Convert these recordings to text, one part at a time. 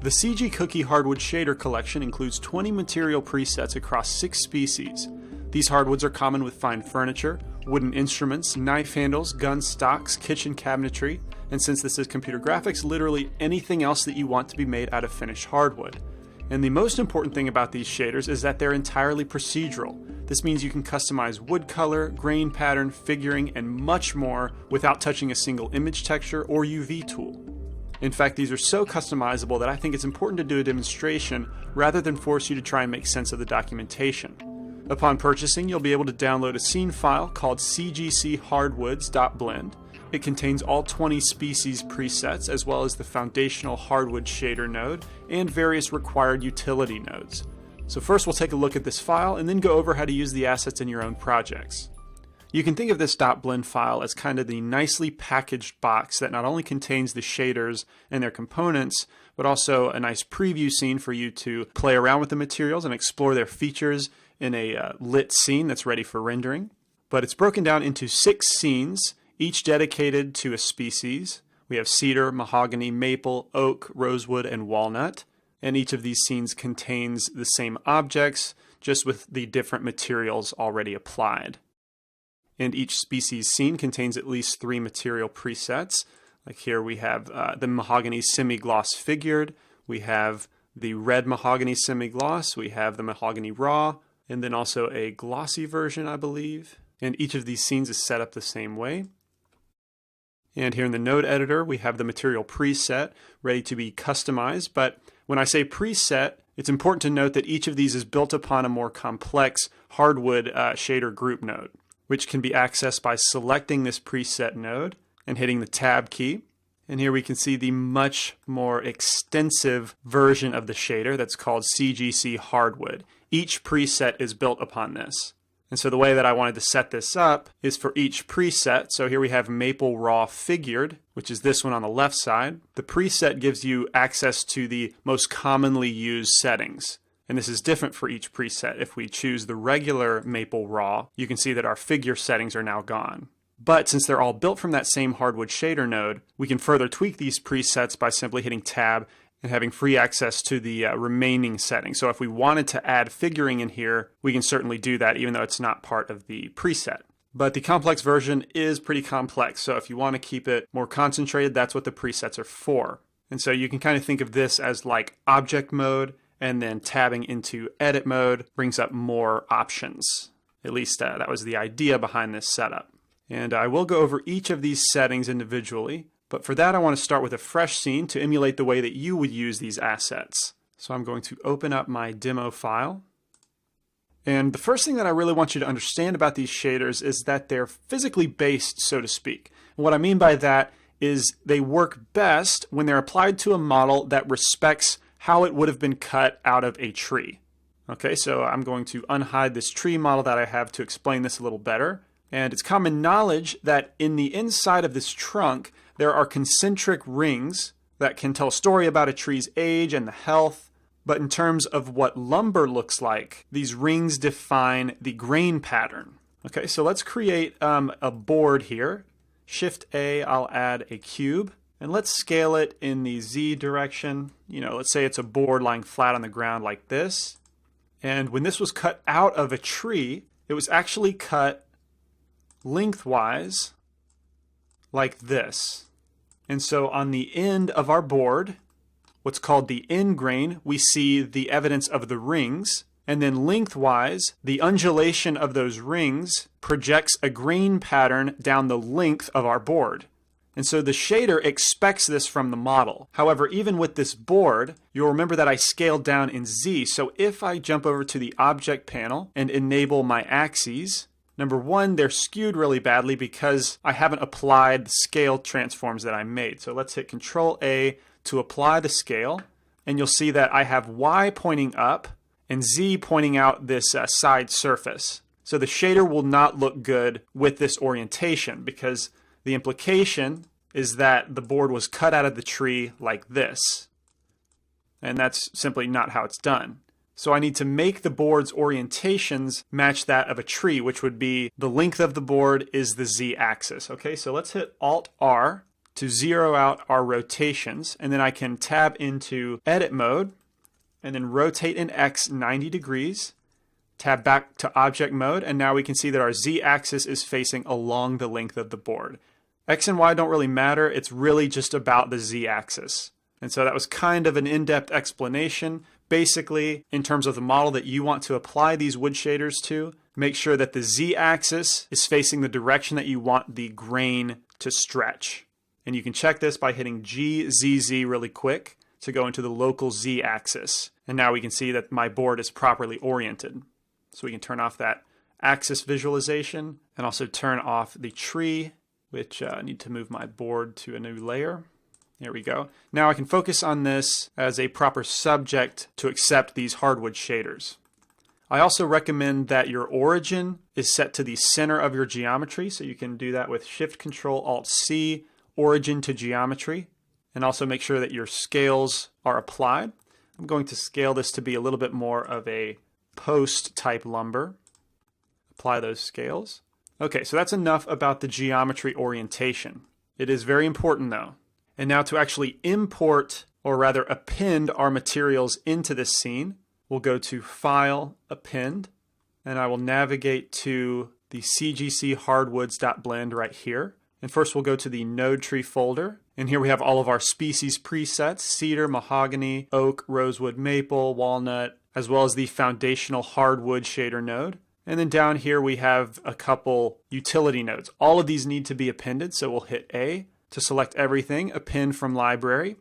The CG Cookie Hardwood Shader Collection includes 20 material presets across 6 species. These hardwoods are common with fine furniture, wooden instruments, knife handles, gun stocks, kitchen cabinetry, and since this is computer graphics, literally anything else that you want to be made out of finished hardwood. And the most important thing about these shaders is that they're entirely procedural. This means you can customize wood color, grain pattern, figuring, and much more without touching a single image texture or UV tool. In fact, these are so customizable that I think it's important to do a demonstration rather than force you to try and make sense of the documentation. Upon purchasing, you'll be able to download a scene file called CGC HardwoodShaderCollection. It contains all 20 species presets as well as the foundational hardwood shader node and various required utility nodes. So first we'll take a look at this file and then go over how to use the assets in your own projects. You can think of this .blend file as kind of the nicely packaged box that not only contains the shaders and their components, but also a nice preview scene for you to play around with the materials and explore their features in a lit scene that's ready for rendering. But it's broken down into 6 scenes, each dedicated to a species. We have cedar, mahogany, maple, oak, rosewood, and walnut. And each of these scenes contains the same objects, just with the different materials already applied. And each species scene contains at least 3 material presets. Like here we have the mahogany semi-gloss figured, we have the red mahogany semi-gloss, we have the mahogany raw, and then also a glossy version, I believe. And each of these scenes is set up the same way. And here in the node editor, we have the material preset ready to be customized. But when I say preset, it's important to note that each of these is built upon a more complex hardwood shader group node, which can be accessed by selecting this preset node and hitting the tab key. And here we can see the much more extensive version of the shader that's called CGC Hardwood. Each preset is built upon this. And so the way that I wanted to set this up is for each preset. So here we have Maple Raw Figured, which is this one on the left side. The preset gives you access to the most commonly used settings. And this is different for each preset. If we choose the regular Maple Raw, you can see that our figure settings are now gone. But since they're all built from that same hardwood shader node, we can further tweak these presets by simply hitting tab and having free access to the remaining settings. So if we wanted to add figuring in here, we can certainly do that even though it's not part of the preset. But the complex version is pretty complex. So if you want to keep it more concentrated, that's what the presets are for. And so you can kind of think of this as like object mode, and then tabbing into edit mode brings up more options. At least that was the idea behind this setup. And I will go over each of these settings individually, but for that I want to start with a fresh scene to emulate the way that you would use these assets. So I'm going to open up my demo file. And the first thing that I really want you to understand about these shaders is that they're physically based, so to speak. And what I mean by that is they work best when they're applied to a model that respects how it would have been cut out of a tree. Okay, so I'm going to unhide this tree model that I have to explain this a little better. And it's common knowledge that in the inside of this trunk, there are concentric rings that can tell a story about a tree's age and the health. But in terms of what lumber looks like, these rings define the grain pattern. Okay, so let's create a board here. Shift A, I'll add a cube. And let's scale it in the Z direction. You know, let's say it's a board lying flat on the ground like this. And when this was cut out of a tree, it was actually cut lengthwise like this. And so on the end of our board, what's called the end grain, we see the evidence of the rings. And then lengthwise, the undulation of those rings projects a grain pattern down the length of our board. And so the shader expects this from the model. However, even with this board, you'll remember that I scaled down in Z. So if I jump over to the object panel and enable my axes, number one, they're skewed really badly because I haven't applied the scale transforms that I made. So let's hit Control A to apply the scale. And you'll see that I have Y pointing up and Z pointing out this side surface. So the shader will not look good with this orientation because the implication is that the board was cut out of the tree like this. And that's simply not how it's done. So I need to make the board's orientations match that of a tree, which would be the length of the board is the Z-axis. Okay, so let's hit Alt-R to zero out our rotations, and then I can tab into edit mode and then rotate in X 90 degrees, tab back to object mode, and now we can see that our Z axis is facing along the length of the board. X and Y don't really matter, it's really just about the Z axis. And so that was kind of an in-depth explanation. Basically, in terms of the model that you want to apply these wood shaders to, make sure that the Z axis is facing the direction that you want the grain to stretch. And you can check this by hitting GZZ really quick to go into the local Z axis. And now we can see that my board is properly oriented. So we can turn off that axis visualization and also turn off the tree, which I need to move my board to a new layer. There we go. Now I can focus on this as a proper subject to accept these hardwood shaders. I also recommend that your origin is set to the center of your geometry, so you can do that with Shift-Control-Alt-C, origin to geometry, and also make sure that your scales are applied. I'm going to scale this to be a little bit more of a post type lumber. Apply those scales. Okay, so that's enough about the geometry orientation. It is very important though. And now to actually import, or rather append our materials into this scene, we'll go to File, Append, and I will navigate to the CGC HardwoodShaderCollection right here. And first we'll go to the Node Tree folder. And here we have all of our species presets: cedar, mahogany, oak, rosewood, maple, walnut, as well as the foundational hardwood shader node. And then down here we have a couple utility nodes. All of these need to be appended, so we'll hit A to select everything, append from library.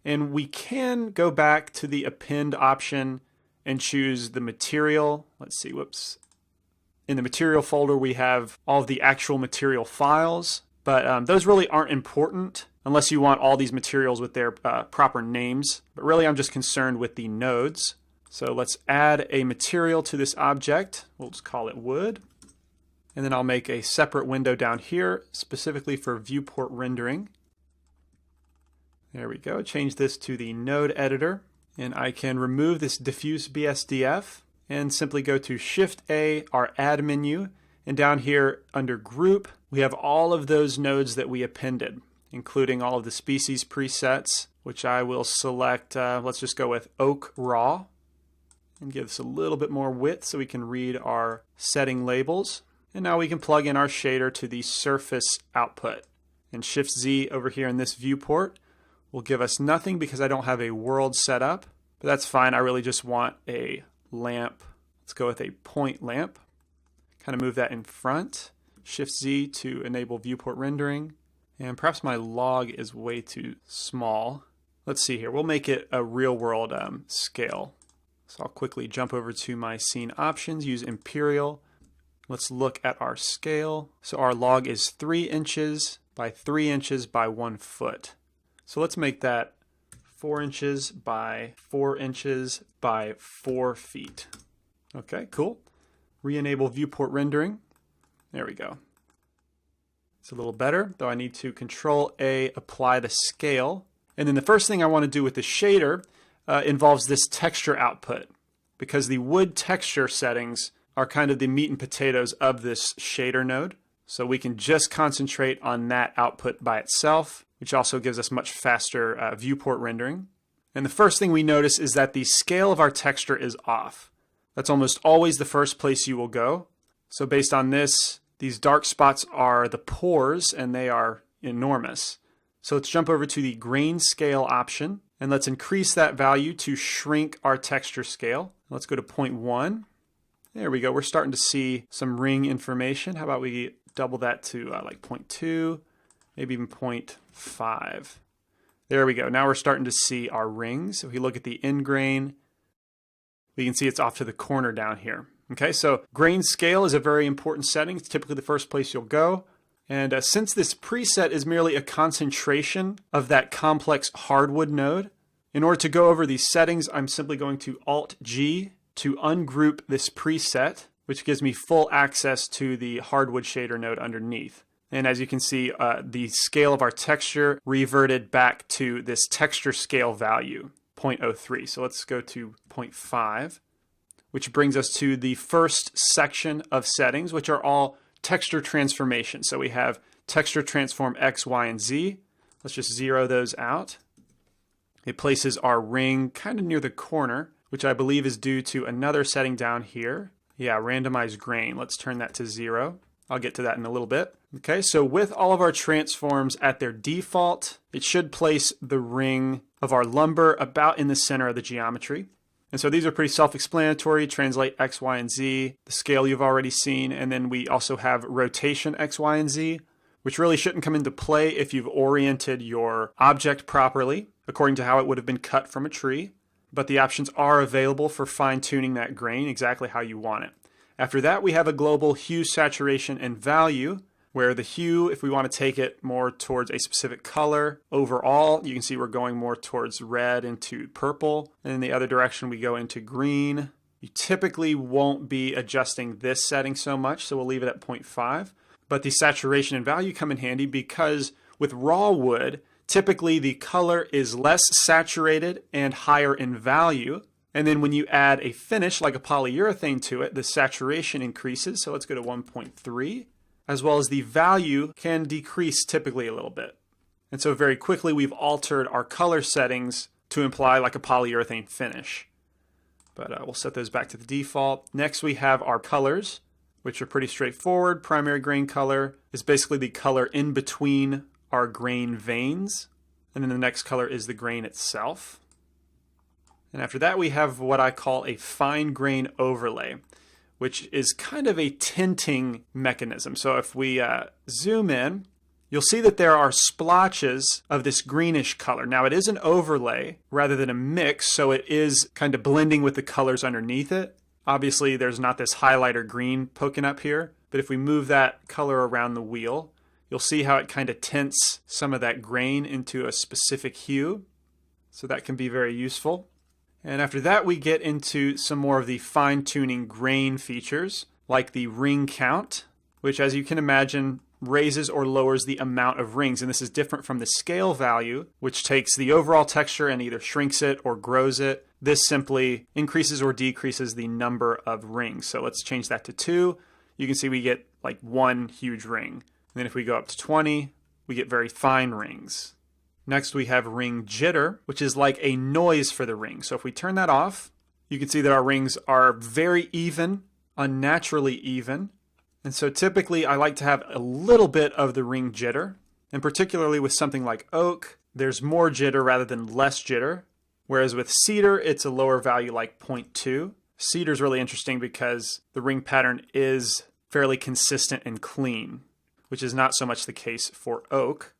And we can go back to the append option and choose the material. Let's see, whoops. In the material folder we have all of the actual material files, but those really aren't important unless you want all these materials with their proper names. But really I'm just concerned with the nodes. So let's add a material to this object. We'll just call it wood. And then I'll make a separate window down here specifically for viewport rendering. There we go. Change this to the node editor. And I can remove this diffuse BSDF and simply go to Shift-A, our add menu. And down here under group, we have all of those nodes that we appended, including all of the species presets, which I will select, let's just go with Oak Raw, and give this a little bit more width so we can read our setting labels. And now we can plug in our shader to the surface output. And Shift-Z over here in this viewport will give us nothing because I don't have a world set up, but that's fine. I really just want a lamp. Let's go with a point lamp. Kind of move that in front. Shift-Z to enable viewport rendering. And perhaps my log is way too small. Let's see here. We'll make it a real world scale. So I'll quickly jump over to my scene options, use Imperial. Let's look at our scale. So our log is 3 inches by 3 inches by 1 foot. So let's make that 4 inches by 4 inches by 4 feet. Okay, cool. Re-enable viewport rendering. There we go. It's a little better, though I need to Control-A, apply the scale. And then the first thing I want to do with the shader involves this texture output, because the wood texture settings are kind of the meat and potatoes of this shader node. So we can just concentrate on that output by itself, which also gives us much faster viewport rendering. And the first thing we notice is that the scale of our texture is off. That's almost always the first place you will go. So based on this, these dark spots are the pores and they are enormous. So let's jump over to the grain scale option and let's increase that value to shrink our texture scale. Let's go to 0.1. There we go. We're starting to see some ring information. How about we double that to like 0.2, maybe even 0.5. There we go. Now we're starting to see our rings. If we look at the end grain, we can see it's off to the corner down here. Okay, so grain scale is a very important setting. It's typically the first place you'll go. And since this preset is merely a concentration of that complex hardwood node, in order to go over these settings, I'm simply going to Alt-G to ungroup this preset, which gives me full access to the hardwood shader node underneath. And as you can see, the scale of our texture reverted back to this texture scale value, 0.03. So let's go to 0.5, which brings us to the first section of settings, which are all texture transformation. So we have texture transform X, Y, and Z. Let's just zero those out. It places our ring kind of near the corner, which I believe is due to another setting down here. Yeah, randomize grain. Let's turn that to 0. I'll get to that in a little bit. Okay, so with all of our transforms at their default, it should place the ring of our lumber about in the center of the geometry. And so these are pretty self-explanatory. Translate X, Y, and Z, the scale you've already seen, and then we also have rotation X, Y, and Z, which really shouldn't come into play if you've oriented your object properly, according to how it would have been cut from a tree. But the options are available for fine-tuning that grain exactly how you want it. After that, we have a global hue, saturation, and value, where the hue, if we want to take it more towards a specific color, overall, you can see we're going more towards red into purple, and in the other direction we go into green. You typically won't be adjusting this setting so much, so we'll leave it at 0.5. But the saturation and value come in handy because with raw wood, typically the color is less saturated and higher in value. And then when you add a finish like a polyurethane to it, the saturation increases. So let's go to 1.3. As well as the value can decrease typically a little bit. And so very quickly we've altered our color settings to imply like a polyurethane finish. But we'll set those back to the default. Next we have our colors, which are pretty straightforward. Primary grain color is basically the color in between our grain veins. And then the next color is the grain itself. And after that we have what I call a fine grain overlay, which is kind of a tinting mechanism. So if we zoom in, you'll see that there are splotches of this greenish color. Now it is an overlay rather than a mix, so it is kind of blending with the colors underneath it. Obviously there's not this highlighter green poking up here, but if we move that color around the wheel, you'll see how it kind of tints some of that grain into a specific hue. So that can be very useful. And after that, we get into some more of the fine-tuning grain features, like the ring count, which, as you can imagine, raises or lowers the amount of rings. And this is different from the scale value, which takes the overall texture and either shrinks it or grows it. This simply increases or decreases the number of rings. So let's change that to 2. You can see we get like 1 huge ring. And then if we go up to 20, we get very fine rings. Next we have ring jitter, which is like a noise for the ring. So if we turn that off, you can see that our rings are very even, unnaturally even. And so typically I like to have a little bit of the ring jitter. And particularly with something like oak, there's more jitter rather than less jitter. Whereas with cedar, it's a lower value like 0.2. Cedar is really interesting because the ring pattern is fairly consistent and clean, which is not so much the case for oak.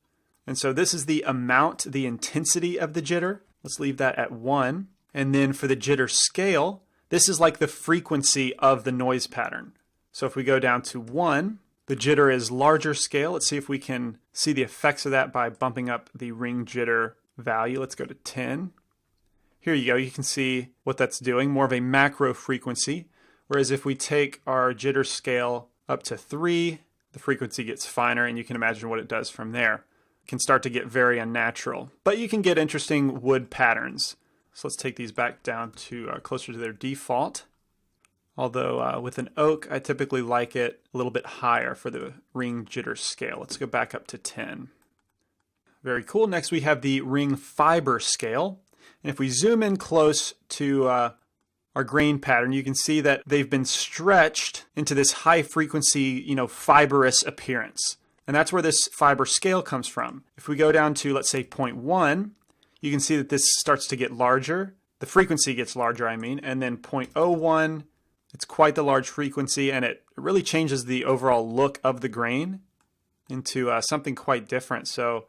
And so this is the amount, the intensity of the jitter. Let's leave that at 1. And then for the jitter scale, this is like the frequency of the noise pattern. So if we go down to 1, the jitter is larger scale. Let's see if we can see the effects of that by bumping up the ring jitter value. Let's go to 10. Here you go. You can see what that's doing, more of a macro frequency. Whereas if we take our jitter scale up to 3, the frequency gets finer, and you can imagine what it does from there. Can start to get very unnatural, but you can get interesting wood patterns. So let's take these back down to closer to their default. Although with an oak, I typically like it a little bit higher for the ring jitter scale. Let's go back up to 10. Very cool. Next we have the ring fiber scale. And if we zoom in close to our grain pattern, you can see that they've been stretched into this high frequency, fibrous appearance. And that's where this fiber scale comes from. If we go down to, let's say, 0.1, you can see that this starts to get larger. The frequency gets larger, and then 0.01, it's quite the large frequency, and it really changes the overall look of the grain into something quite different. So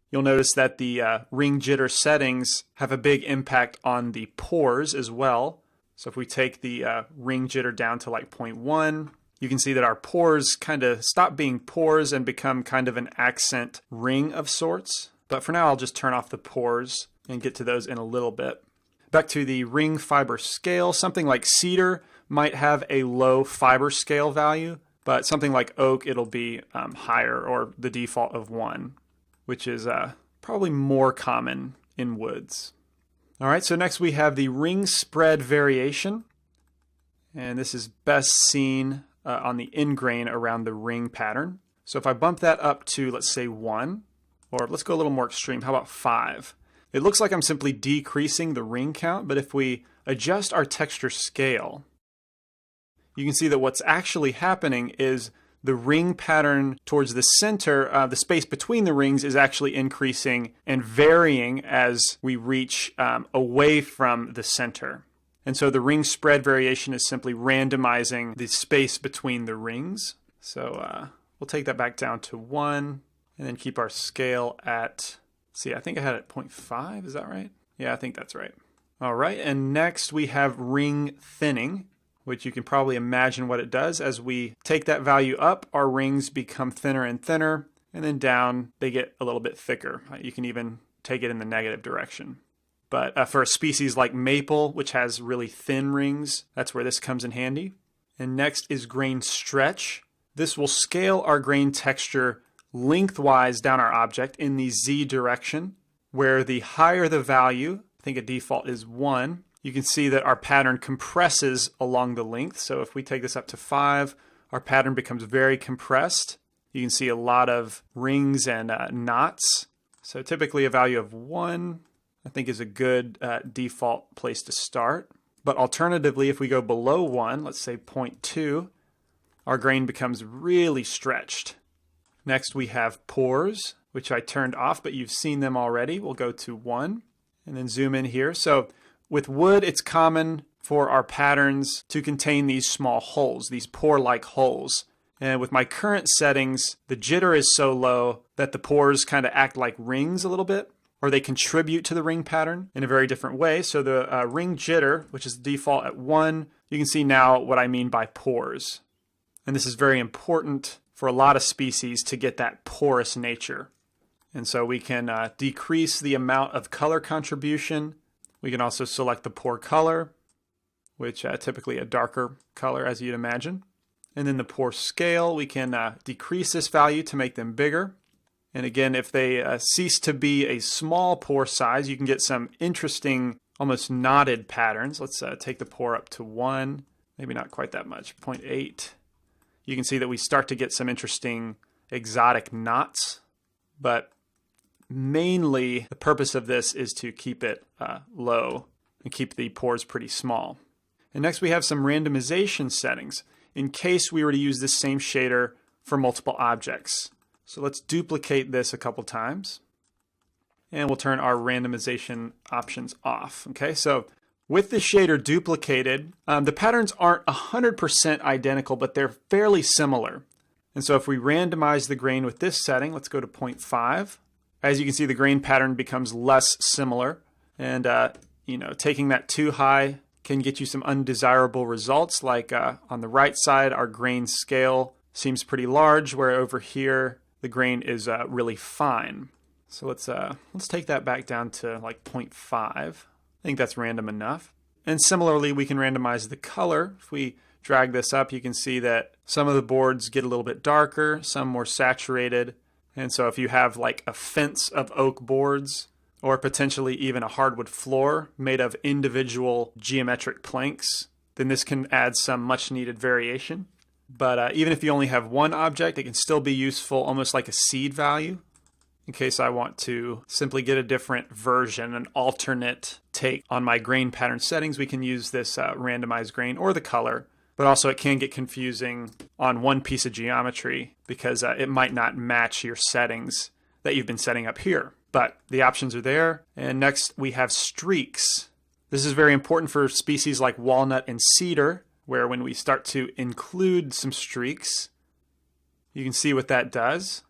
you'll notice that the ring jitter settings have a big impact on the pores as well. So if we take the ring jitter down to like 0.1, you can see that our pores kind of stop being pores and become kind of an accent ring of sorts. But for now, I'll just turn off the pores and get to those in a little bit. Back to the ring fiber scale, something like cedar might have a low fiber scale value, but something like oak, it'll be higher, or the default of 1, which is probably more common in woods. All right, so next we have the ring spread variation. And this is best seen on the end grain around the ring pattern. So if I bump that up to, let's say, 1, Or let's go a little more extreme. How about 5? It looks like I'm simply decreasing the ring count, but if we adjust our texture scale, you can see that what's actually happening is the ring pattern towards the center, the space between the rings is actually increasing and varying as we reach away from the center. And so the ring spread variation is simply randomizing the space between the rings. So we'll take that back down to 1 and then keep our scale at, see, I think I had it 0.5, is that right? Yeah, I think that's right. All right, and next we have ring thinning, which you can probably imagine what it does. As we take that value up, our rings become thinner and thinner, and then down, they get a little bit thicker. You can even take it in the negative direction. But for a species like maple, which has really thin rings, that's where this comes in handy. And next is grain stretch. This will scale our grain texture lengthwise down our object in the Z direction, where the higher the value, I think a default is 1, you can see that our pattern compresses along the length. So if we take this up to 5, our pattern becomes very compressed. You can see a lot of rings and knots. So typically a value of 1, I think, is a good default place to start. But alternatively, if we go below 1, let's say 0.2, our grain becomes really stretched. Next we have pores, which I turned off, but you've seen them already. We'll go to 1 and then zoom in here. So with wood, it's common for our patterns to contain these small holes, these pore-like holes. And with my current settings, the jitter is so low that the pores kind of act like rings a little bit, or they contribute to the ring pattern in a very different way. So the ring jitter, which is the default at 1, you can see now what I mean by pores. And this is very important for a lot of species to get that porous nature. And so we can decrease the amount of color contribution. We can also select the pore color, which typically a darker color, as you'd imagine. And then the pore scale, we can decrease this value to make them bigger. And again, if they cease to be a small pore size, you can get some interesting, almost knotted patterns. Let's take the pore up to 1, maybe not quite that much, 0.8. You can see that we start to get some interesting exotic knots, but mainly the purpose of this is to keep it low and keep the pores pretty small. And next we have some randomization settings in case we were to use this same shader for multiple objects. So let's duplicate this a couple times and we'll turn our randomization options off. Okay, so with the shader duplicated, the patterns aren't 100% identical, but they're fairly similar. And so if we randomize the grain with this setting, let's go to 0.5. As you can see, the grain pattern becomes less similar. And taking that too high can get you some undesirable results. Like on the right side, our grain scale seems pretty large, where over here, the grain is really fine. So let's take that back down to like 0.5. I think that's random enough. And similarly, we can randomize the color. If we drag this up, you can see that some of the boards get a little bit darker, some more saturated. And so if you have like a fence of oak boards, or potentially even a hardwood floor made of individual geometric planks, then this can add some much needed variation. But even if you only have one object, it can still be useful, almost like a seed value. In case I want to simply get a different version, an alternate take on my grain pattern settings, we can use this randomized grain or the color. But also it can get confusing on one piece of geometry because it might not match your settings that you've been setting up here. But the options are there. And next we have streaks. This is very important for species like walnut and cedar, where when we start to include some streaks, you can see what that does.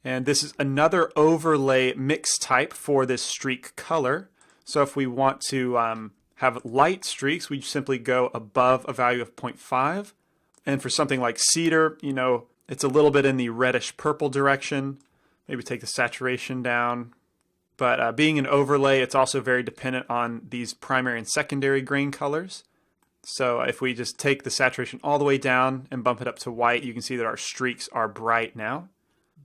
And this is another overlay mix type for this streak color. So if we want to have light streaks, we simply go above a value of 0.5. And for something like cedar, it's a little bit in the reddish purple direction. Maybe take the saturation down. But being an overlay, it's also very dependent on these primary and secondary grain colors. So if we just take the saturation all the way down and bump it up to white, you can see that our streaks are bright now.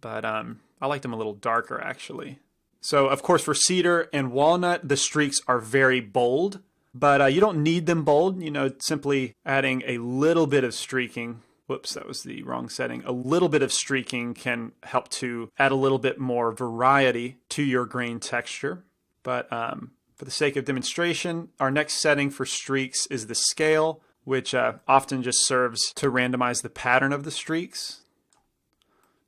But I like them a little darker, actually. So, of course, for cedar and walnut, the streaks are very bold. But you don't need them bold. Simply adding a little bit of streaking whoops, that was the wrong setting. A little bit of streaking can help to add a little bit more variety to your grain texture. But for the sake of demonstration, our next setting for streaks is the scale, which often just serves to randomize the pattern of the streaks.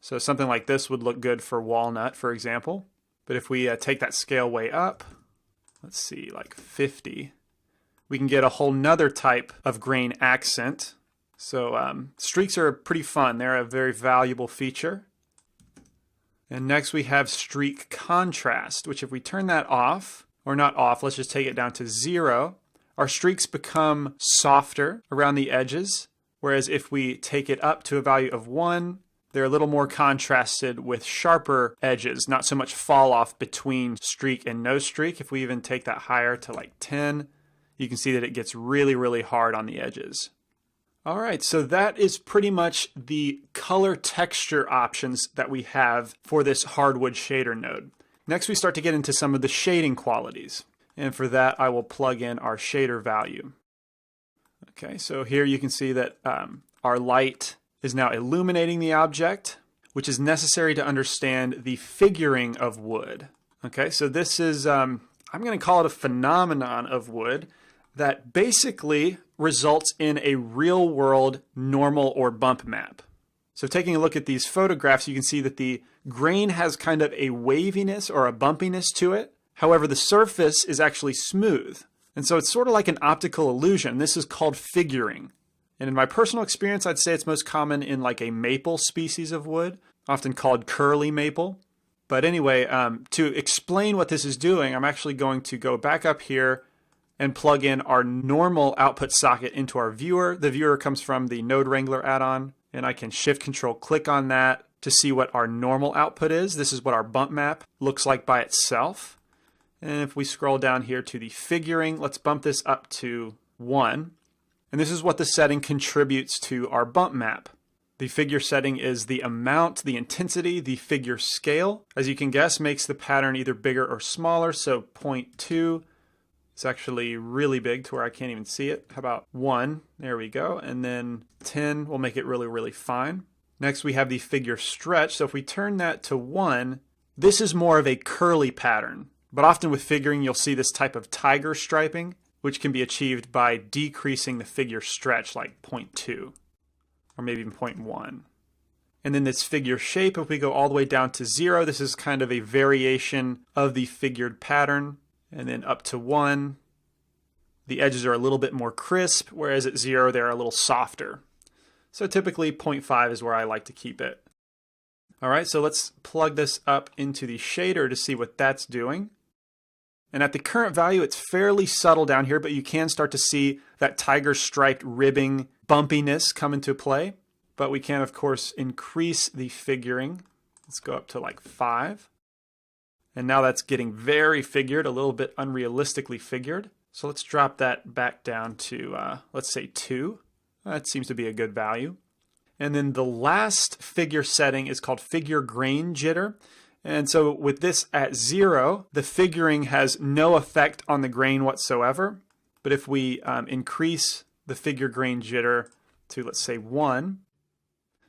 So something like this would look good for walnut, for example. But if we take that scale way up, let's see, like 50, we can get a whole nother type of grain accent. So streaks are pretty fun. They're a very valuable feature. And next we have streak contrast, which if we turn that off, or not off, let's just take it down to 0, our streaks become softer around the edges. Whereas if we take it up to a value of 1, they're a little more contrasted with sharper edges, not so much fall off between streak and no streak. If we even take that higher to like 10, you can see that it gets really, really hard on the edges. All right, so that is pretty much the color texture options that we have for this hardwood shader node. Next, we start to get into some of the shading qualities. And for that, I will plug in our shader value. Okay, so here you can see that our light is now illuminating the object, which is necessary to understand the figuring of wood. Okay, so this is, I'm going to call it a phenomenon of wood that basically results in a real-world normal or bump map. So taking a look at these photographs, you can see that the grain has kind of a waviness or a bumpiness to it. However, the surface is actually smooth. And so it's sort of like an optical illusion. This is called figuring. And in my personal experience, I'd say it's most common in like a maple species of wood, often called curly maple. But anyway, to explain what this is doing, I'm actually going to go back up here and plug in our normal output socket into our viewer. The viewer comes from the Node Wrangler add-on, and I can Shift-Control-Click on that to see what our normal output is. This is what our bump map looks like by itself. And if we scroll down here to the figuring, let's bump this up to 1. And this is what the setting contributes to our bump map. The figure setting is the amount, the intensity, the figure scale. As you can guess, makes the pattern either bigger or smaller. So 0.2 is actually really big to where I can't even see it. How about 1? There we go. And then 10 will make it really, really fine. Next, we have the figure stretch. So if we turn that to 1, this is more of a curly pattern. But often with figuring, you'll see this type of tiger striping, which can be achieved by decreasing the figure stretch like 0.2 or maybe even 0.1. And then this figure shape, if we go all the way down to 0, this is kind of a variation of the figured pattern. And then up to 1, the edges are a little bit more crisp, whereas at 0, they're a little softer. So typically 0.5 is where I like to keep it. All right, so let's plug this up into the shader to see what that's doing. And at the current value, it's fairly subtle down here, but you can start to see that tiger striped ribbing bumpiness come into play. But we can, of course, increase the figuring. Let's go up to like 5. And now that's getting very figured, a little bit unrealistically figured. So let's drop that back down to, let's say 2. That seems to be a good value. And then the last figure setting is called figure grain jitter. And so with this at 0, the figuring has no effect on the grain whatsoever. But if we increase the figure grain jitter to, let's say 1,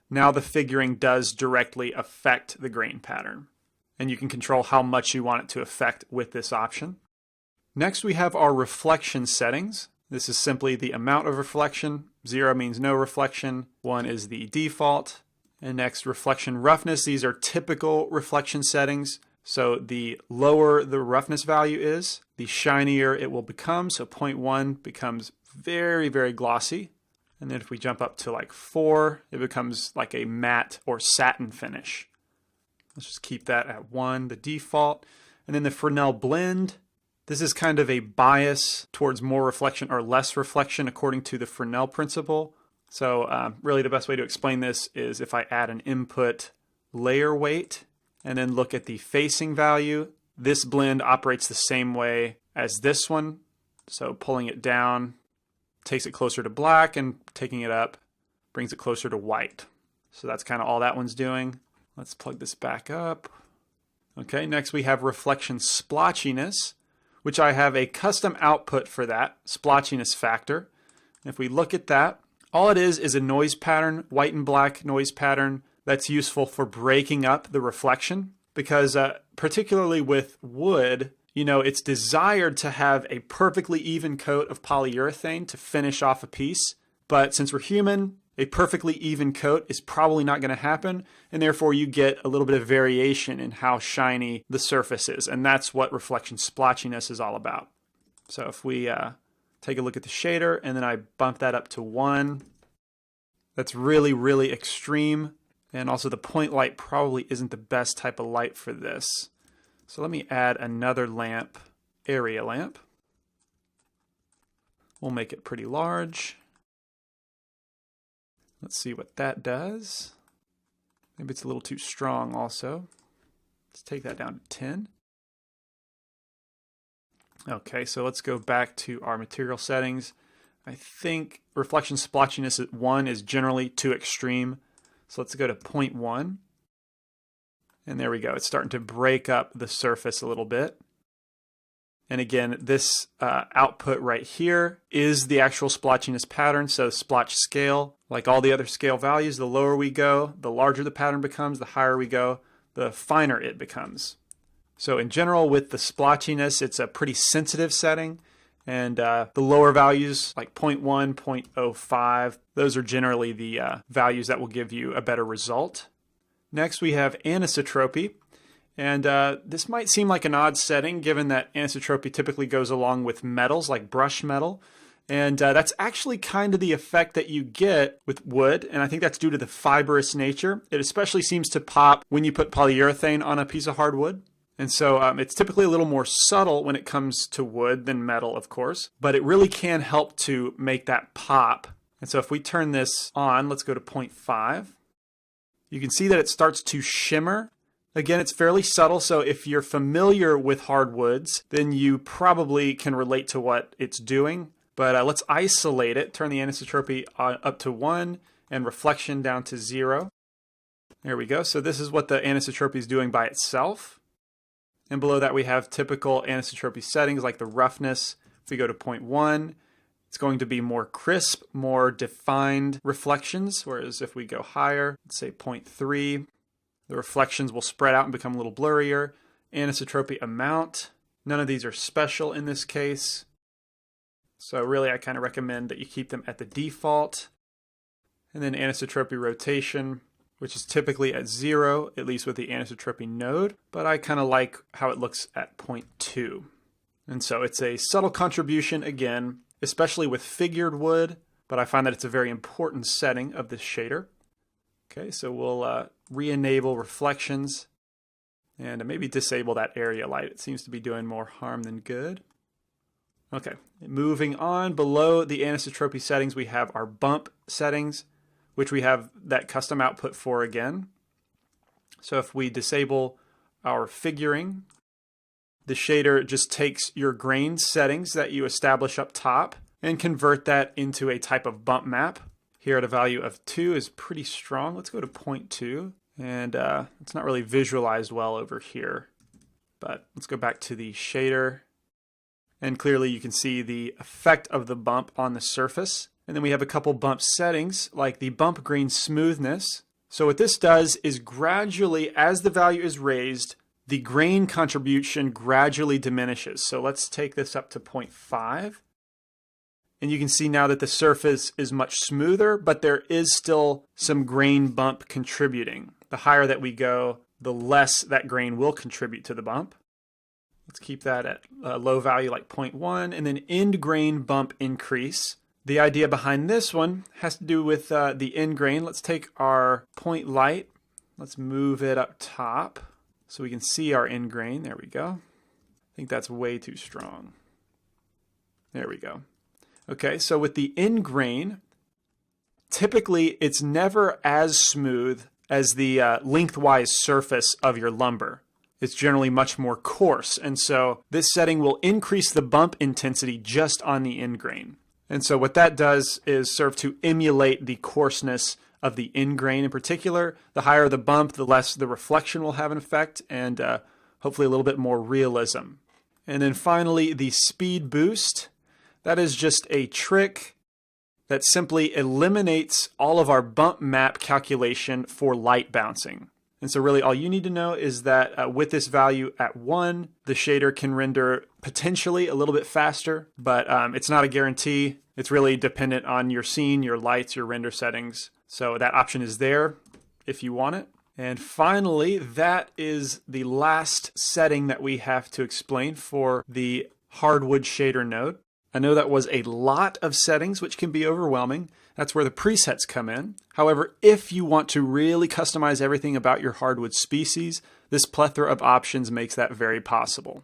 now the figuring does directly affect the grain pattern. And you can control how much you want it to affect with this option. Next, we have our reflection settings. This is simply the amount of reflection. 0 means no reflection. 1 is the default. And next, reflection roughness. These are typical reflection settings. So the lower the roughness value is, the shinier it will become. So 0.1 becomes very, very glossy. And then if we jump up to like 4, it becomes like a matte or satin finish. Let's just keep that at 1, the default. And then the Fresnel blend. This is kind of a bias towards more reflection or less reflection according to the Fresnel principle. So really the best way to explain this is if I add an input layer weight and then look at the facing value, this blend operates the same way as this one. So pulling it down takes it closer to black, and taking it up brings it closer to white. So that's kind of all that one's doing. Let's plug this back up. Okay, next we have reflection splotchiness, which I have a custom output for that, splotchiness factor. If we look at that, All it is a noise pattern, white and black noise pattern that's useful for breaking up the reflection, because particularly with wood, you know, it's desired to have a perfectly even coat of polyurethane to finish off a piece. But since we're human, a perfectly even coat is probably not going to happen, and therefore you get a little bit of variation in how shiny the surface is, and that's what reflection splotchiness is all about. So if we take a look at the shader, and then I bump that up to 1, that's really, really extreme, and also the point light probably isn't the best type of light for this. So let me add another lamp, area lamp. We'll make it pretty large. Let's see what that does. Maybe it's a little too strong also. Let's take that down to 10. Okay, so let's go back to our material settings. I think reflection splotchiness at 1 is generally too extreme. So let's go to 0.1. And there we go. It's starting to break up the surface a little bit. And again, this output right here is the actual splotchiness pattern. So splotch scale, like all the other scale values, the lower we go, the larger the pattern becomes, the higher we go, the finer it becomes. So in general, with the splotchiness, it's a pretty sensitive setting. And the lower values, like 0.1, 0.05, those are generally the values that will give you a better result. Next, we have anisotropy. And this might seem like an odd setting, given that anisotropy typically goes along with metals, like brush metal. And that's actually kind of the effect that you get with wood, and I think that's due to the fibrous nature. It especially seems to pop when you put polyurethane on a piece of hardwood. And so it's typically a little more subtle when it comes to wood than metal, of course, but it really can help to make that pop. And so if we turn this on, let's go to 0.5. You can see that it starts to shimmer. Again, it's fairly subtle, so if you're familiar with hardwoods, then you probably can relate to what it's doing. But let's isolate it, turn the anisotropy up to 1 and reflection down to 0. There we go. So this is what the anisotropy is doing by itself. And below that we have typical anisotropy settings like the roughness. If we go to 0.1, it's going to be more crisp, more defined reflections, whereas if we go higher, let's say 0.3, the reflections will spread out and become a little blurrier. Anisotropy amount, none of these are special in this case. So really I kind of recommend that you keep them at the default. And then anisotropy rotation, which is typically at 0, at least with the anisotropy node, but I kind of like how it looks at 0.2. And so it's a subtle contribution again, especially with figured wood, but I find that it's a very important setting of this shader. Okay, so we'll re-enable reflections and maybe disable that area light. It seems to be doing more harm than good. Okay, moving on, below the anisotropy settings, we have our bump settings, which we have that custom output for again. So if we disable our figuring, the shader just takes your grain settings that you establish up top and convert that into a type of bump map. Here at a value of 2 is pretty strong. Let's go to 0.2, and it's not really visualized well over here. But let's go back to the shader, and clearly you can see the effect of the bump on the surface. And then we have a couple bump settings, like the bump grain smoothness. So what this does is gradually, as the value is raised, the grain contribution gradually diminishes. So let's take this up to 0.5. And you can see now that the surface is much smoother, but there is still some grain bump contributing. The higher that we go, the less that grain will contribute to the bump. Let's keep that at a low value like 0.1, and then end grain bump increase. The idea behind this one has to do with the end grain. Let's take our point light, let's move it up top so we can see our end grain. There we go. I think that's way too strong. There we go. Okay, so with the end grain, typically it's never as smooth as the lengthwise surface of your lumber. It's generally much more coarse, and so this setting will increase the bump intensity just on the end grain. And so what that does is serve to emulate the coarseness of the end grain in particular. The higher the bump, the less the reflection will have an effect, and hopefully a little bit more realism. And then finally, the speed boost. That is just a trick that simply eliminates all of our bump map calculation for light bouncing. And so really all you need to know is that with this value at 1, the shader can render potentially a little bit faster, but it's not a guarantee. It's really dependent on your scene, your lights, your render settings. So that option is there if you want it. And finally, that is the last setting that we have to explain for the hardwood shader node. I know that was a lot of settings, which can be overwhelming. That's where the presets come in. However, if you want to really customize everything about your hardwood species, this plethora of options makes that very possible.